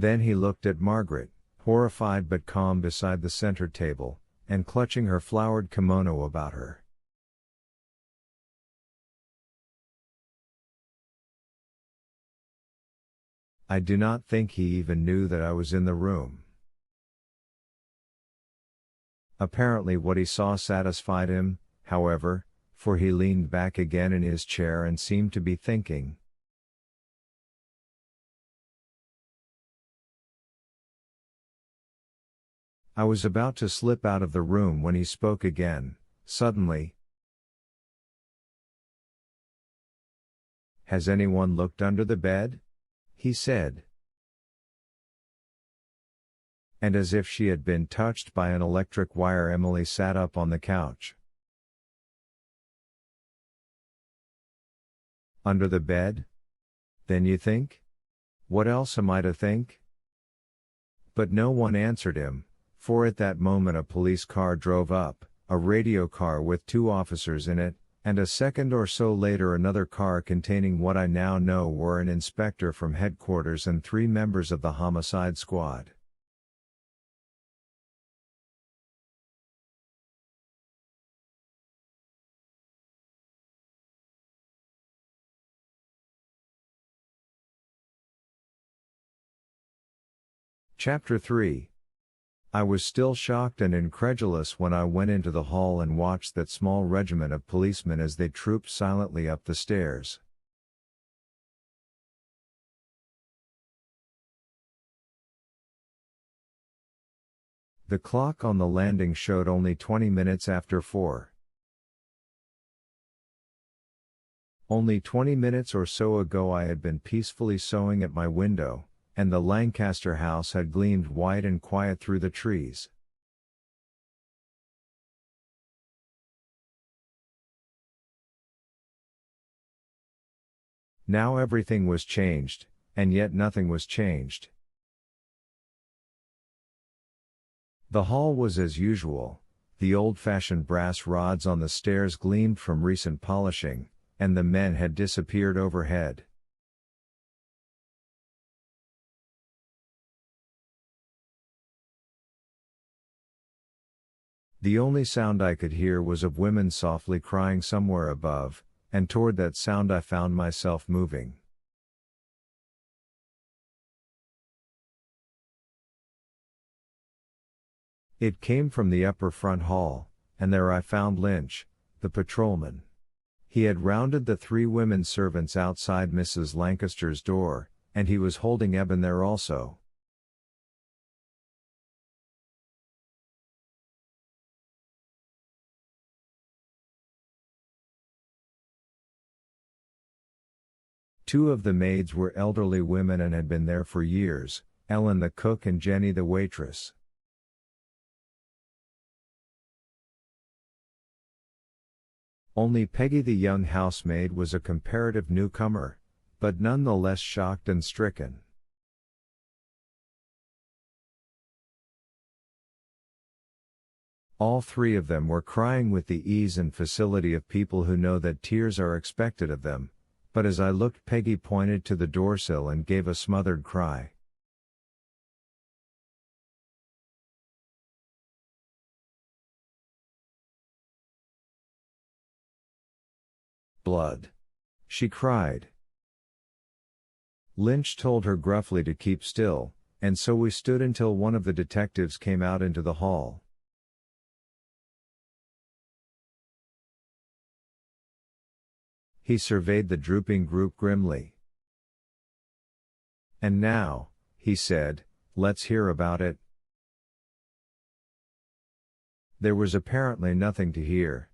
Then he looked at Margaret, horrified but calm beside the center table, and clutching her flowered kimono about her. I do not think he even knew that I was in the room. Apparently what he saw satisfied him, however, for he leaned back again in his chair and seemed to be thinking. I was about to slip out of the room when he spoke again, suddenly. "Has anyone looked under the bed?" he said. And as if she had been touched by an electric wire, Emily sat up on the couch. "Under the bed? Then you think? What else am I to think?" But no one answered him, for at that moment a police car drove up, a radio car with 2 officers in it, and a second or so later another car containing what I now know were an inspector from headquarters and 3 members of the homicide squad. Chapter 3. I was still shocked and incredulous when I went into the hall and watched that small regiment of policemen as they trooped silently up the stairs. The clock on the landing showed only 20 minutes after 4. Only 20 minutes or so ago I had been peacefully sewing at my window, and the Lancaster house had gleamed white and quiet through the trees. Now everything was changed, and yet nothing was changed. The hall was as usual, the old-fashioned brass rods on the stairs gleamed from recent polishing, and the men had disappeared overhead. The only sound I could hear was of women softly crying somewhere above, and toward that sound I found myself moving. It came from the upper front hall, and there I found Lynch, the patrolman. He had rounded the 3 women servants outside Mrs. Lancaster's door, and he was holding Eben there also. Two of the maids were elderly women and had been there for years, Ellen the cook and Jenny the waitress. Only Peggy the young housemaid was a comparative newcomer, but none the less shocked and stricken. All 3 of them were crying with the ease and facility of people who know that tears are expected of them, but as I looked, Peggy pointed to the doorsill and gave a smothered cry. "Blood!" she cried. Lynch told her gruffly to keep still, and so we stood until one of the detectives came out into the hall. He surveyed the drooping group grimly. "And now," he said, "let's hear about it." There was apparently nothing to hear.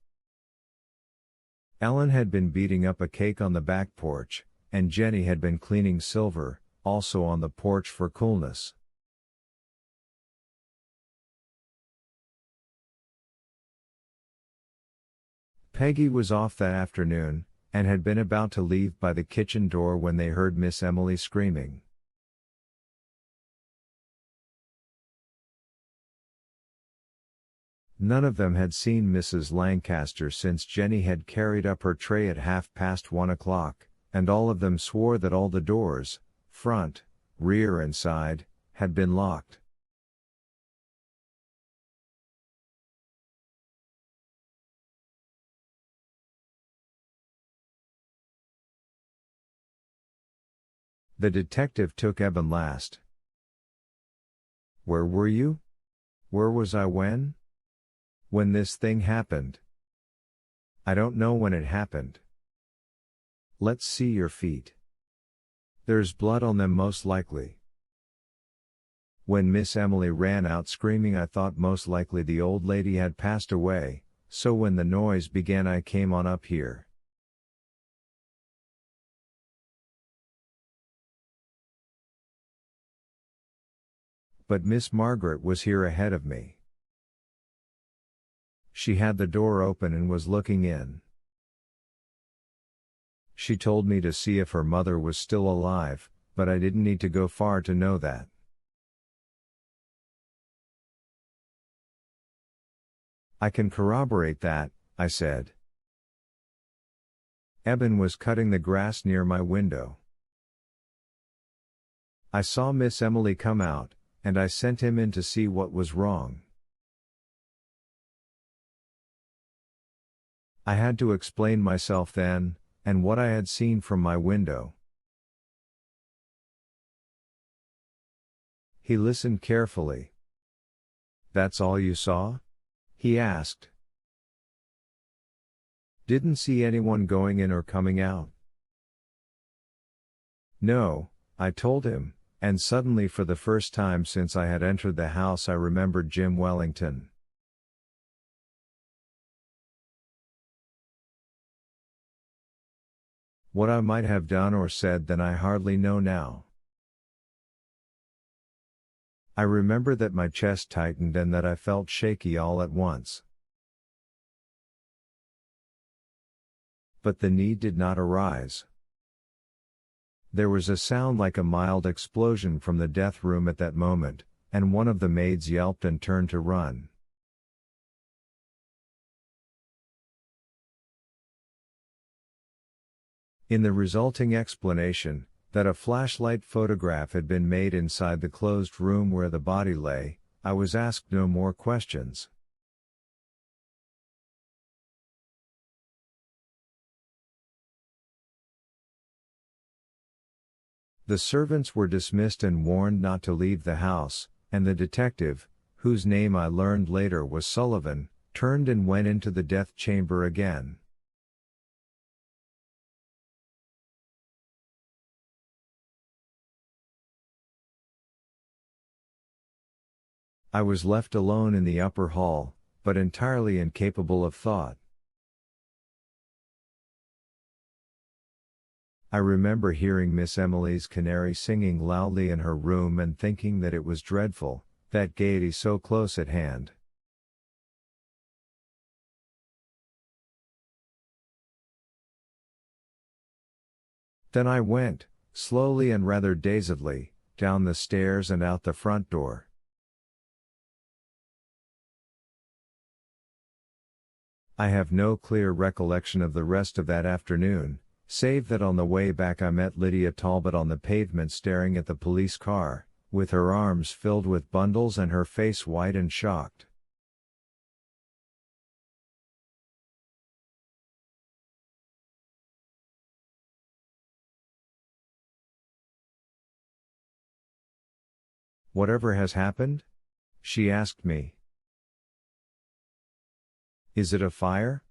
Ellen had been beating up a cake on the back porch, and Jenny had been cleaning silver, also on the porch for coolness. Peggy was off that afternoon, and had been about to leave by the kitchen door when they heard Miss Emily screaming. None of them had seen Mrs. Lancaster since Jenny had carried up her tray at 1:30, and all of them swore that all the doors, front, rear and side, had been locked. The detective took Eben last. Where were you? Where was I when? When this thing happened. I don't know when it happened. Let's see your feet. There's blood on them most likely. When Miss Emily ran out screaming, I thought most likely the old lady had passed away, so when the noise began I came on up here. But Miss Margaret was here ahead of me. She had the door open and was looking in. She told me to see if her mother was still alive, but I didn't need to go far to know that. I can corroborate that, I said. Eben was cutting the grass near my window. I saw Miss Emily come out, and I sent him in to see what was wrong. I had to explain myself then, and what I had seen from my window. He listened carefully. That's all you saw? He asked. Didn't see anyone going in or coming out? No, I told him, and suddenly for the first time since I had entered the house I remembered Jim Wellington. What I might have done or said then I hardly know now. I remember that my chest tightened and that I felt shaky all at once. But the need did not arise. There was a sound like a mild explosion from the death room at that moment, and one of the maids yelped and turned to run. In the resulting explanation, that a flashlight photograph had been made inside the closed room where the body lay, I was asked no more questions. The servants were dismissed and warned not to leave the house, and the detective, whose name I learned later was Sullivan, turned and went into the death chamber again. I was left alone in the upper hall, but entirely incapable of thought. I remember hearing Miss Emily's canary singing loudly in her room and thinking that it was dreadful, that gaiety so close at hand. Then I went, slowly and rather dazedly, down the stairs and out the front door. I have no clear recollection of the rest of that afternoon, save that on the way back I met Lydia Talbot on the pavement staring at the police car, with her arms filled with bundles and her face white and shocked. Whatever has happened? She asked me. Is it a fire?